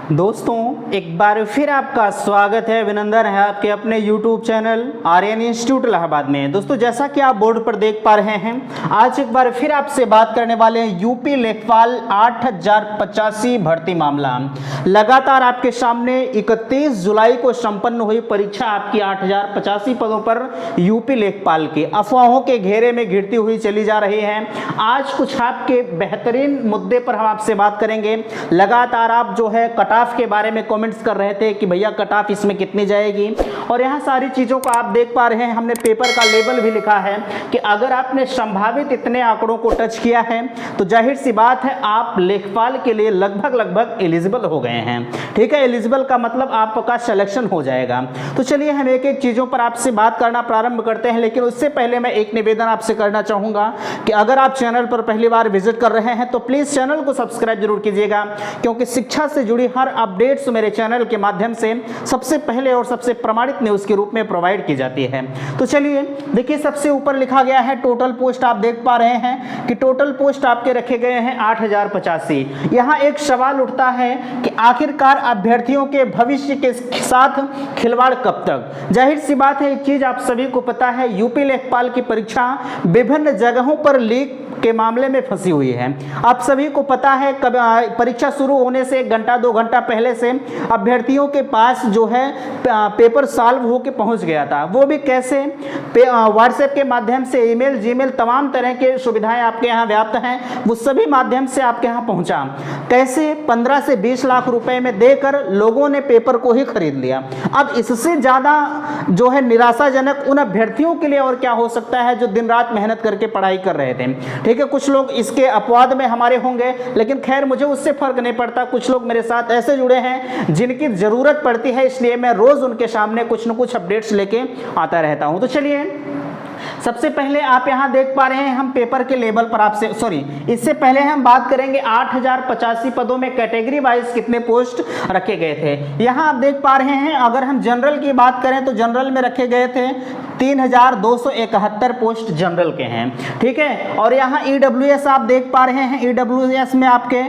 दोस्तों एक बार फिर आपका स्वागत है, अभिनंदन है आपके अपने YouTube channel Aryan institute Allahabad में। दोस्तों जैसा कि आप बोर्ड पर देख पा रहे हैं, आज एक बार फिर आपसे बात करने वाले हैं यूपी लेखपाल 8085 भर्ती मामला। लगातार आपके सामने 31 जुलाई को संपन्न हुई परीक्षा आपकी 8085 पदों पर यूपी लेखपाल की अफवाहों के घेरे में घिरती हुई चली जा रही है। आज कुछ आपके बेहतरीन मुद्दे पर हम आपसे बात करेंगे। लगातार आप जो है कट ऑफ के बारे में कमेंट्स कर रहे थे कि भैया कट ऑफ इसमें कितनी जाएगी, और यहाँ सारी चीज़ों को आप देख पा रहे हैं। हमने पेपर का लेवल भी लिखा है कि अगर आपने संभावित इतने आंकड़ों को टच किया है तो जाहिर सी बात है आप लेखपाल के लिए लगभग एलिजिबल हो गए हैं। ठीक है, एलिजिबल का मतलब आपका सिलेक्शन हो जाएगा। तो चलिए हम एक एक चीज़ों पर आपसे बात करना प्रारंभ करते हैं, लेकिन उससे पहले मैं एक निवेदन आपसे करना चाहूँगा कि अगर आप चैनल पर पहली बार विजिट कर रहे हैं तो प्लीज़ चैनल को सब्सक्राइब जरूर कीजिएगा, क्योंकि शिक्षा से जुड़ी हर अपडेट्स मेरे चैनल के माध्यम से सबसे पहले और सबसे प्रमाणित न्यूज़ के रूप में प्रोवाइड की जाती है। तो चलिए देखिए, सबसे ऊपर लिखा गया है टोटल पोस्ट। आप देख पा रहे हैं कि टोटल पोस्ट आपके रखे गए हैं 8085। यहाँ एक सवाल उठता है कि आखिरकार अभ्यर्थियों के भविष्य के साथ खिलवाड़ कब तक। जाहिर सी बात है, एक चीज आप सभी को पता है, यूपी लेखपाल की परीक्षा विभिन्न जगहों पर लीक के मामले में फंसी हुई है। आप सभी को पता है, कब परीक्षा शुरू होने से 1 घंटा 2 घंटा पहले से अभ्यर्थियों के पास जो है पेपर सॉल्व होकर पहुंच गया था। वो भी कैसे? व्हाट्सएप के माध्यम से, ईमेल, जीमेल, तमाम तरह के सुविधाएं आपके यहाँ व्याप्त हैं, वो सभी माध्यम से आपके यहाँ पहुंचा। कैसे? 15 से 20 लाख रुपए में देकर लोगों ने पेपर को ही खरीद लिया। अब इससे ज़्यादा जो है निराशाजनक उन अभ्यर्थियों के लिए और क्या हो सकता है जो दिन रात मेहनत करके पढ़ाई कर रहे थे। ठीक है, कुछ लोग इसके अपवाद में हमारे होंगे, लेकिन खैर मुझे उससे फर्क नहीं पड़ता। कुछ लोग मेरे साथ ऐसे जुड़े हैं जिनकी जरूरत पड़ती है, इसलिए मैं रोज उनके सामने कुछ न कुछ अपडेट्स लेके आता रहता हूं। तो चलिए सबसे पहले आप यहां देख पा रहे हैं, हम पेपर के लेवल पर आपसे इससे पहले हम बात करेंगे 8085 पदों में कैटेगरी वाइज कितने पोस्ट रखे गए थे। यहां आप देख पा रहे हैं, अगर हम जनरल की बात करें तो जनरल में रखे गए थे 3271 पोस्ट जनरल के हैं। ठीक है, और यहाँ ईडब्ल्यूएस आप देख पा रहे हैं, ईडब्ल्यूएस में आपके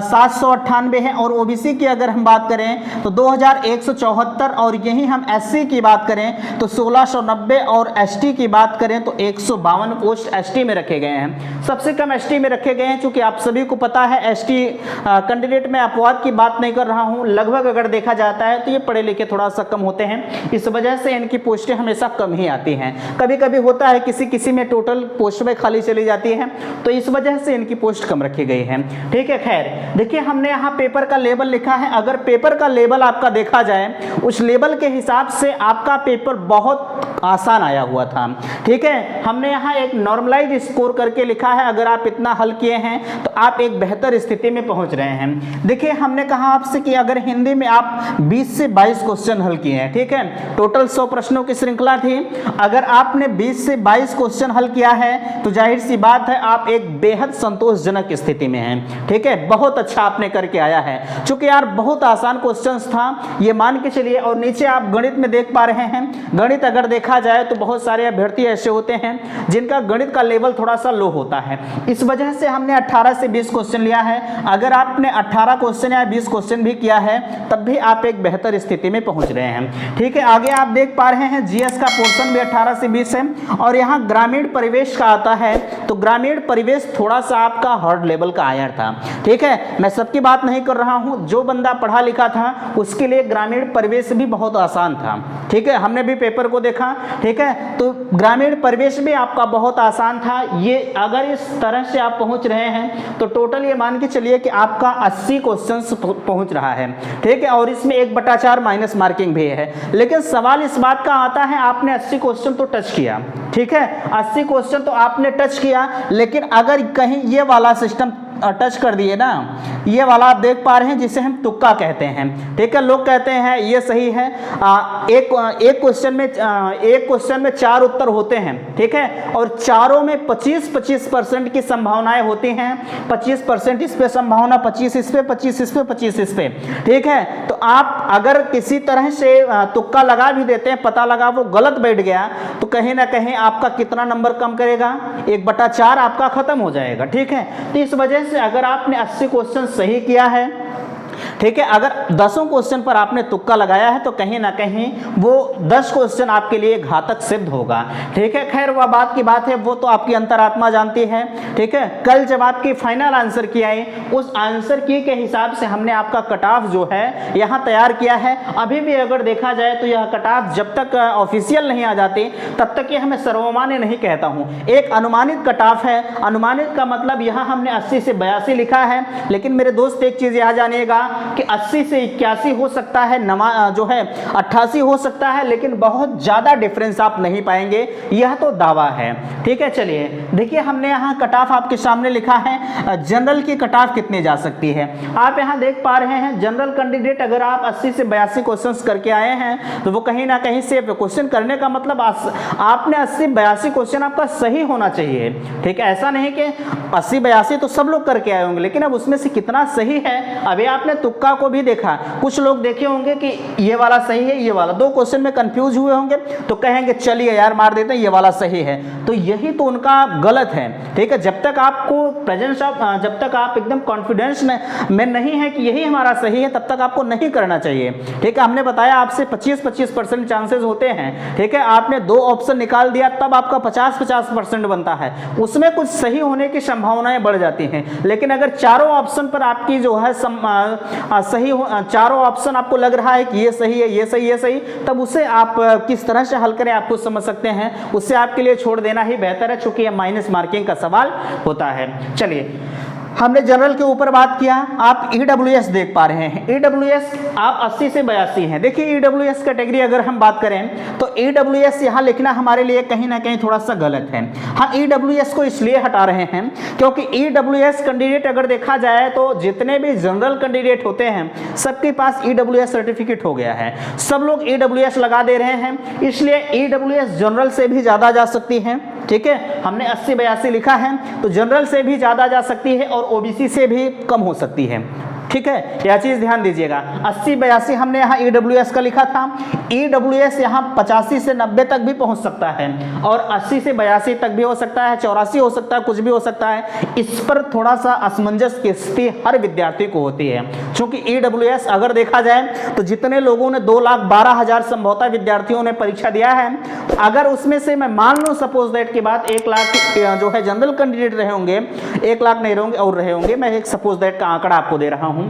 798 हैं, और ओबीसी की अगर हम बात करें तो 2174, और यही हम एससी की बात करें तो 1690, और एसटी की बात करें तो 152 पोस्ट एसटी में रखे गए हैं। सबसे कम एसटी में रखे गए हैं, क्योंकि आप सभी को पता है एसटी कैंडिडेट में अपवाद की बात नहीं कर रहा हूं, लगभग अगर देखा जाता है तो ये पढ़े लिखे थोड़ा सा कम होते हैं, इस वजह से इनकी पोस्टें हमेशा कम ही आती हैं। कभी कभी होता है किसी में टोटल पोस्ट में खाली चली जाती है, तो इस वजह से इनकी पोस्ट कम रखी गई है। ठीक है, खैर देखिए हमने यहाँ पेपर का लेवल लिखा है। अगर पेपर का लेवल आपका देखा जाए, उस लेवल के हिसाब से आपका पेपर बहुत आसान आया हुआ था। ठीक है, हमने यहाँ एक नॉर्मलाइज स्कोर करके लिखा है। अगर आप इतना हल किए हैं तो आप एक बेहतर स्थिति में पहुंच रहे हैं। देखिए हमने कहा आपसे कि अगर हिंदी में आप 20 से 22 क्वेश्चन हल किए हैं, ठीक है, टोटल 100 प्रश्नों की श्रृंखला थी। अगर आपने 20 से 22 क्वेश्चन हल किया है तो जाहिर सी बात है आप एक बेहद संतोषजनक स्थिति में हैं। ठीक है, बहुत अच्छा आपने करके आया है, क्योंकि यार बहुत आसान क्वेश्चंस था, ये मान के चलिए। और नीचे आप गणित में देख पा रहे हैं, गणित अगर देखा जाए तो बहुत सारे अभ्यर्थी ऐसे होते हैं जिनका गणित का लेवल थोड़ा सा लो होता है, इस वजह से हमने 18 से 20 क्वेश्चन लिया है। अगर आपने 18 क्वेश्चन या 20 क्वेश्चन भी किया है तब भी आप एक बेहतर स्थिति में पहुंच रहे हैं। ठीक है, आगे आप देख पा रहे हैं जीएस का पोर्शन भी 18 से 20 है, और यहाँ ग्रामीण परिवेश का आता है तो ग्रामीण परिवेश थोड़ा सा आपका हार्ड लेवल का आया था। ठीक है, मैं सबकी बात नहीं कर रहा हूँ, जो बंदा पढ़ा लिखा था उसके लिए ग्रामीण परिवेश भी बहुत आसान था। ठीक है, हमने भी पेपर को देखा। ठीक है, तो ग्रामीण परिवेश भी आपका बहुत आसान था। ये अगर इस तरह से आप पहुंच रहे हैं तो टोटल ये मान के चलिए कि आपका 80 क्वेश्चंस पहुंच रहा है। ठीक है, और इसमें 1/4 माइनस मार्किंग भी है। लेकिन सवाल इस बात का आता है, आपने 80 क्वेश्चन तो टच किया, ठीक है, 80 क्वेश्चन तो आपने टच किया, लेकिन अगर कहीं ये वाला सिस्टम टच कर दिए ना, ये वाला आप देख पा रहे हैं जिसे हम तुक्का कहते हैं। ठीक है, लोग कहते हैं ये सही है, एक क्वेश्चन में 4 उत्तर होते हैं। ठीक है, और चारों में 25% की संभावनाएं होती हैं। 25% इस पे संभावना, 25 इस पे, 25 इस पे, 25 इस पे। ठीक है, तो आप अगर किसी तरह से तुक्का लगा भी देते हैं, पता लगा वो गलत बैठ गया, तो कहीं ना कहीं आपका कितना नंबर कम करेगा, 1/4 आपका खत्म हो जाएगा। ठीक है, तो इस वजह से अगर आपने 80 क्वेश्चन सही किया है ठीक है। अगर 10 क्वेश्चन पर आपने तुक्का लगाया है तो कहीं ना कहीं वो 10 क्वेश्चन आपके लिए घातक सिद्ध होगा। ठीक है, खैर वह बात की बात है, वो तो आपकी अंतरात्मा जानती है। ठीक है, कल जब आपकी फाइनल आंसर की आई, उस आंसर की के हिसाब से हमने आपका कट ऑफ जो है यहाँ तैयार किया है। अभी भी अगर देखा जाए तो यह कट ऑफ जब तक ऑफिशियल नहीं आ जाते तब तक ये हमें सर्वमान्य नहीं कहता हूँ। एक अनुमानित कट ऑफ है। अनुमानित का मतलब यहाँ हमने 80 से 82 लिखा है, लेकिन मेरे दोस्त एक चीज याद जानिएगा कि 80 से 81 हो सकता है, जो है 88 हो सकता है, लेकिन बहुत ज्यादा डिफरेंस आप नहीं पाएंगे, यह तो दावा है। ठीक है, चलिए देखिए हमने यहाँ कट ऑफ आपके सामने लिखा है। जनरल की कट ऑफ कितनी जा सकती है आप यहाँ देख पा रहे हैं। जनरल कैंडिडेट अगर आप 80 से 82 क्वेश्चंस करके आए हैं तो वो कहीं ना कहीं से क्वेश्चन करने का मतलब आपने 80-82 क्वेश्चन आपका सही होना चाहिए। ठीक है, ऐसा नहीं कि 80-82 तो सब लोग करके आए होंगे, लेकिन अब उसमें से कितना सही है। अभी आपने तुक्का को भी देखा, कुछ लोग देखे होंगे कि ये वाला सही है, ये वाला 2 क्वेश्चन में कंफ्यूज हुए होंगे तो कहेंगे चलिए यार मार देते हैं, ये वाला सही है। तो यही तो उनका गलत है। ठीक है, जब तक आपको प्रेजेंस ऑफ, जब तक आप एकदम कॉन्फिडेंस में नहीं है कि यही हमारा सही है, तब तक आपको नहीं करना चाहिए। ठीक है, हमने बताया आपसे 25-25% चांसेस होते हैं। ठीक है, आपने 2 ऑप्शन निकाल दिया तब आपका 50-50% बनता है, उसमें कुछ सही होने की संभावनाएं बढ़ जाती हैं। लेकिन अगर चारों ऑप्शन पर आपकी जो है सही हो, चारों ऑप्शन आपको लग रहा है कि ये सही है, ये सही, ये सही, तब उसे आप किस तरह से हल करें आप खुद समझ सकते हैं। उससे आपके लिए छोड़ देना ही बेहतर है, चूंकि यह माइनस मार्किंग का सवाल होता है। चलिए हमने जनरल के ऊपर बात किया। आप ईडब्ल्यूएस देख पा रहे हैं। ईडब्ल्यूएस आप 80 से 82 हैं। देखिए ईडब्ल्यूएस कैटेगरी अगर हम बात करें तो ईडब्ल्यूएस यहाँ लिखना हमारे लिए कहीं ना कहीं थोड़ा सा गलत है। हम ईडब्ल्यूएस को इसलिए हटा रहे हैं क्योंकि ईडब्ल्यूएस कैंडिडेट अगर देखा जाए तो जितने भी जनरल कैंडिडेट होते हैं सबके पास ईडब्ल्यूएस सर्टिफिकेट हो गया है, सब लोग ईडब्ल्यूएस लगा दे रहे हैं, इसलिए ईडब्ल्यूएस जनरल से भी ज्यादा जा सकती है। ठीक है, हमने 80-82 लिखा है तो जनरल से भी ज्यादा जा सकती है और ओबीसी से भी कम हो सकती है। ठीक है, यह चीज ध्यान दीजिएगा। 80-82 हमने यहाँ ईडब्ल्यूएस का लिखा था। ईडब्ल्यूएस यहाँ 85 से 90 तक भी पहुंच सकता है और 80 से 82 तक भी हो सकता है, 84 हो सकता है, कुछ भी हो सकता है। इस पर थोड़ा सा असमंजस की स्थिति हर विद्यार्थी को होती है, क्योंकि ईडब्ल्यूएस अगर देखा जाए तो जितने लोगों ने 2,12,000 संभवतः विद्यार्थियों ने परीक्षा दिया है, अगर उसमें से मैं मान लूँ सपोज दैट की बात 1 लाख जो है जनरल कैंडिडेट रहे होंगे, 1 लाख नहीं रहेंगे और रहे होंगे, मैं एक सपोज दैट का आंकड़ा आपको दे रहा हूँ,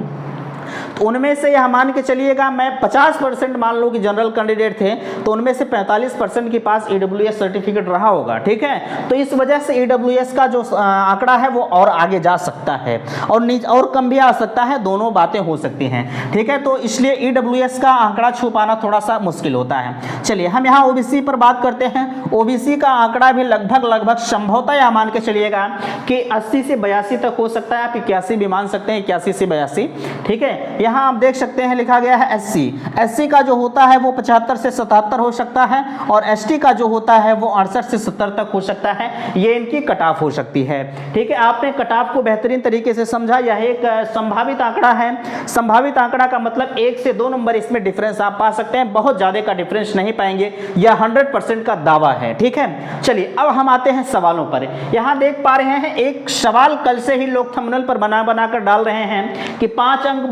तो उनमें से यह मान के चलिएगा मैं 50% मान लो कि जनरल कैंडिडेट थे तो उनमें से 45% के पास ईडब्ल्यूएस सर्टिफिकेट रहा होगा। ठीक है, तो इस वजह से ईडब्ल्यूएस का जो आंकड़ा है वो और आगे जा सकता है और कम भी आ सकता है, दोनों बातें हो सकती हैं। ठीक है, तो इसलिए ईडब्ल्यूएस का आंकड़ा छुपाना थोड़ा सा मुश्किल होता है। चलिए हम यहाँ ओबीसी पर बात करते हैं। ओबीसी का आंकड़ा भी लगभग संभवतः यह मान के चलिएगा कि 80 से 82 तक हो सकता है, आप 81 भी मान सकते हैं, 81 से 82। ठीक है, यहाँ आप देख सकते हैं लिखा गया है एससी का जो होता है वो 75 से 77 हो सकता है और एसटी का जो होता है वो 68 से 70 तक हो सकता है। ये इनकी कट ऑफ हो सकती है। ठीक है, आपने कट ऑफ को बेहतरीन तरीके से समझा। यह एक संभावित आंकड़ा है। संभावित आंकड़ा का मतलब 1 से 2 नंबर इसमें डिफरेंस आप पा सकते हैं, बहुत ज्यादा का डिफरेंस नहीं पाएंगे, यह 100% का दावा है। ठीक है, चलिए अब हम आते हैं सवालों पर। यहाँ देख पा रहे हैं एक सवाल कल से ही लोग थंबनेल पर बनाकर डाल रहे हैं कि 5 अंक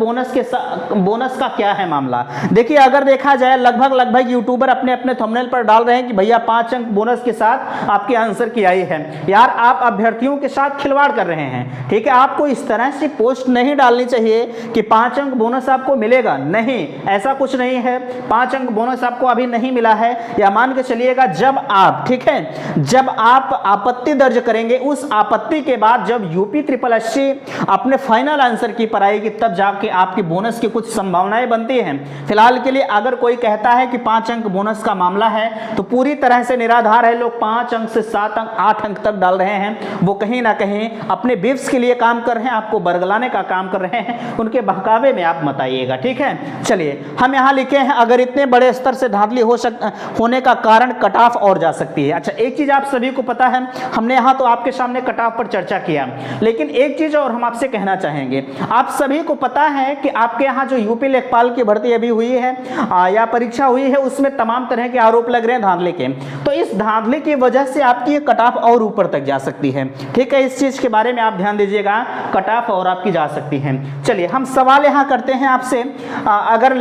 बोनस का क्या है मामला। देखिए अगर देखा जाए लगभग यूट्यूबर अपने अपने थंबनेल पर डाल रहे हैं कि भैया 5 अंक बोनस के साथ आपके आंसर की आई है। यार आप अभ्यर्थियों के साथ खिलवाड़ कर रहे हैं। ठीक है, आपको इस तरह से पोस्ट नहीं डालनी चाहिए कि 5 अंक बोनस आपको मिलेगा, नहीं, ऐसा कुछ नहीं है। 5 अंक बोनस आपको अभी नहीं मिला है, या मान के चलिएगा जब आप, ठीक है, जब आप आपत्ति दर्ज करेंगे, उस आपत्ति के बाद जब यूपी SSSC अपने फाइनल आंसर की पर आएगी तब जाके आपकी बोनस की कुछ संभावनाएं बनती हैं। फिलहाल के लिए अगर कोई कहता है कि 5 अंक बोनस का मामला है तो पूरी तरह से निराधार है। लोग 5 अंक से 7 अंक 8 अंक तक डाल रहे हैं, वो कहीं ना कहीं अपने बिफ्स के लिए काम कर रहे हैं, आपको बरगलाने का काम कर रहे हैं, उनके बहकावे में आप मत आइएगा। ठीक है, चलिए हम यहाँ लिखे हैं अगर इतने बड़े स्तर से धांधली होने का कारण कट ऑफ और जा सकती है। अच्छा, एक चीज आप सभी को पता है, हमने यहाँ तो आपके सामने कट ऑफ पर चर्चा किया, लेकिन एक चीज और हम आपसे कहना चाहेंगे। आप सभी को पता है कि आपके यहाँ जो यूपी लेखपाल की भर्ती अभी हुई है या परीक्षा हुई है, उसमें तमाम तरह के आरोप लग रहे हैं धांधले के। तो इस धांधले की वजह से आपकी ये कट ऑफ और ऊपर तक जा सकती है। ठीक है, इस चीज के बारे में आप ध्यान दीजिएगा, कट ऑफ और आपकी जा सकती है। चलिए हम सवाल यहाँ करते हैं आपसे, अगर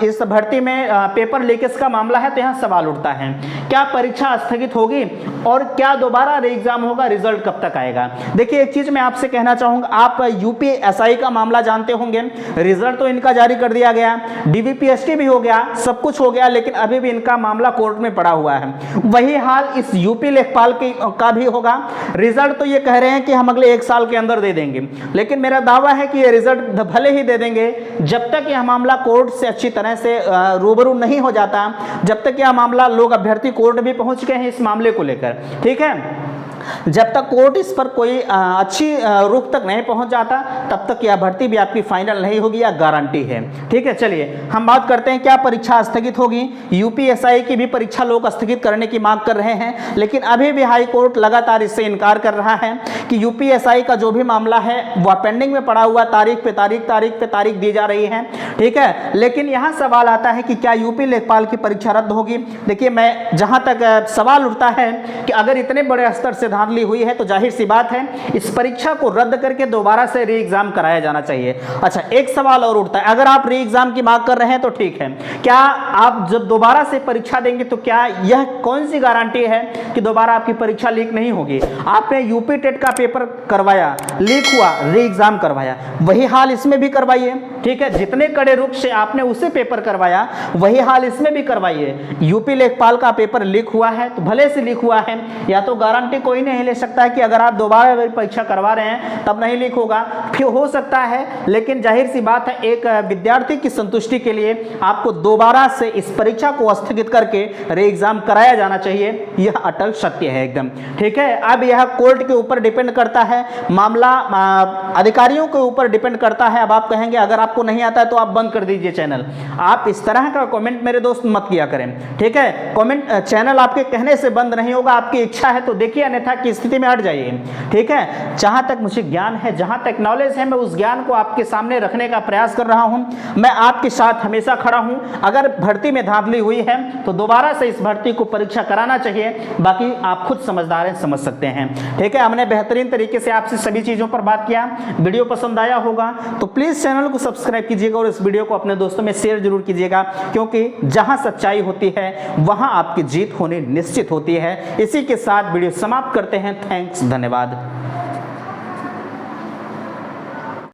इस भर्ती में पेपर लीकेज का मामला है तो यहाँ सवाल उठता है, क्या परीक्षा स्थगित होगी और क्या दोबारा री एग्जाम होगा, रिजल्ट कब तक आएगा। देखिए एक चीज मैं आपसे कहना चाहूंगा, आप यूपीएसआई का मामला जानते होंगे, रिजल्ट तो इनका जारी कर दिया गया, डीवीपीएसटी भी हो गया, सब कुछ हो गया, लेकिन अभी भी इनका मामला कोर्ट में पड़ा हुआ है। वही हाल इस यूपी लेखपाल का भी होगा। रिजल्ट तो ये कह रहे हैं कि हम अगले 1 साल के अंदर दे देंगे, लेकिन मेरा दावा है कि ये रिजल्ट भले ही दे देंगे, जब तक यह मामला कोर्ट से अच्छी तरह से रूबरू नहीं हो जाता, जब तक यह मामला, लोग अभ्यर्थी कोर्ट भी पहुंच गए हैं इस मामले को लेकर, ठीक है, जब तक कोर्ट इस पर कोई अच्छी रुख तक नहीं पहुंच जाता, तब तक यह भर्ती भी आपकी फाइनल नहीं होगी, या गारंटी है। ठीक है, चलिए हम बात करते हैं क्या परीक्षा स्थगित होगी। यूपीएसआई की भी परीक्षा लोग स्थगित करने की मांग कर रहे हैं, लेकिन अभी भी हाई कोर्ट लगातार इससे इनकार कर रहा है कि यूपीएसआई का जो भी मामला है वह पेंडिंग में पड़ा हुआ, तारीख पे तारीख दी जा रही है। ठीक है, लेकिन यहाँ सवाल आता है कि क्या यूपी लेखपाल की परीक्षा रद्द होगी। देखिए मैं जहाँ तक सवाल उठता है कि अगर इतने बड़े स्तर से धांधली हुई है तो जाहिर सी बात है इस परीक्षा को रद्द करके दोबारा से री एग्जाम कराया जाना चाहिए। अच्छा, एक सवाल और उठता है, अगर आप री एग्जाम की मांग कर रहे हैं तो ठीक है, क्या आप जब दोबारा से परीक्षा देंगे तो क्या यह कौन सी गारंटी है कि दोबारा आपकी परीक्षा लीक नहीं होगी। आपने यूपी टेट का पेपर करवाया, लीक हुआ, री एग्जाम करवाया, वही हाल इसमें भी करवाइए। ठीक है, जितने कड़े रुख से आपने उसे पेपर करवाया वही हाल इसमें भी करवाइए। यूपी लेखपाल का पेपर लीक हुआ है तो भले से लीक हुआ है, या तो गारंटी कोई नहीं ले सकता है कि अगर आप दोबारा परीक्षा करवा रहे हैं तब नहीं लीक होगा, फिर हो सकता है, लेकिन जाहिर सी बात है एक विद्यार्थी की संतुष्टि के लिए आपको दोबारा से इस परीक्षा को स्थगित करके री एग्जाम कराया जाना चाहिए, यह अटल सत्य है एकदम। ठीक है, अब यह कोर्ट के ऊपर डिपेंड करता है, मामला अधिकारियों के ऊपर डिपेंड करता है। अब आप कहेंगे अगर आपको नहीं आता है तो आप बंद कर दीजिए चैनल। आप इस तरह का कमेंट मेरे दोस्त मत किया करें। ठीक है, कमेंट चैनल आपके कहने से बंद नहीं होगा, आपकी इच्छा है तो देखिए, अन्यथा की स्थिति में हट जाइए। ठीक है, जहां तक मुझे ज्ञान है, जहां तक नॉलेज है, मैं उस ज्ञान को आपके सामने रखने का प्रयास कर रहा हूं। मैं आपके साथ हमेशा खड़ा हूं। अगर भर्ती में धांधली हुई है तो दोबारा से इस भर्ती को परीक्षा कराना चाहिए, बाकी आप खुद समझदार हैं, समझ सकते हैं। ठीक है, हमने बेहतरीन तरीके से आपसे सभी चीजों पर बात किया। वीडियो पसंद आया होगा तो प्लीज चैनल को सब्सक्राइब कीजिएगा और इस वीडियो को अपने दोस्तों में शेयर जरूर कीजिएगा, क्योंकि जहां सच्चाई होती है वहां आपकी जीत होनी निश्चित होती है। इसी के साथ वीडियो समाप्त करते हैं। थैंक्स, धन्यवाद।